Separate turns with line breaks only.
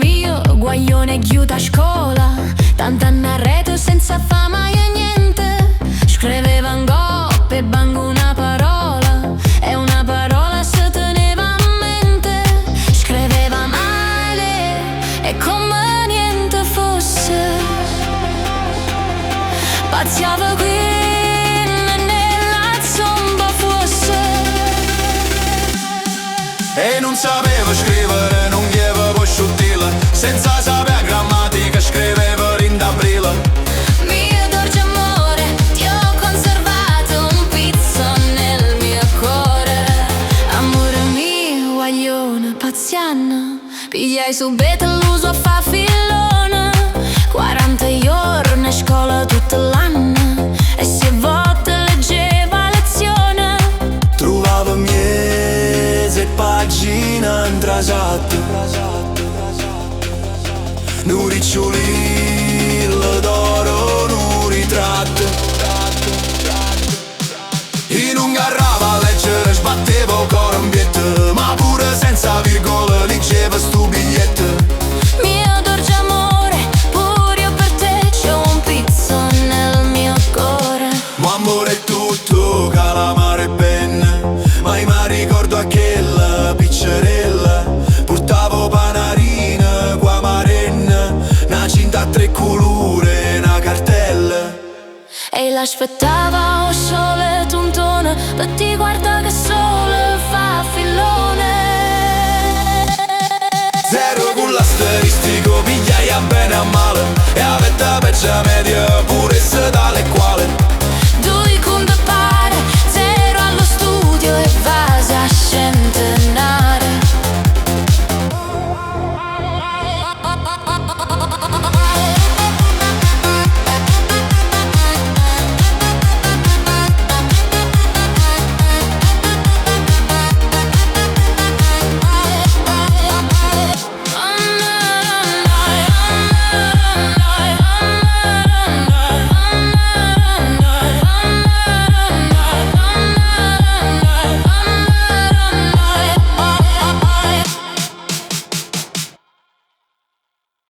mio, guaglione chiusa a scuola, tanta narreto senza fama e niente. Scriveva in coppe, banco una parola, e una parola si teneva a mente. Scriveva male e come niente fosse, pazziava qui nella zomba fosse.
E non sapeva scrivere, non gli avevo sciuttile, senza sapere grammatica scriveva rindabrile.
Mio dolce amore, ti ho conservato un pizzo nel mio cuore. Amore mio, guaglione, pazziana, pigliai subito l'uso a fa filone. 40 giorni a scuola tutto l'anno, e se volte leggeva lezione.
Trovavo mese e pagina intrasate, un ricciolino d'oro, un ritratto. In un garrava a leggere sbattevo corombiette, ma pure senza virgole leggevo stu biglietto.
Mio dolce amore, pure io per te c'ho un pizzo nel mio cuore.
Ma amore è tutto, calamare e penne, ma mi ricordo a quella piccerella. Portavo panarina, qua marenna, una cinta a tre colore, una cartella.
E l'aspettava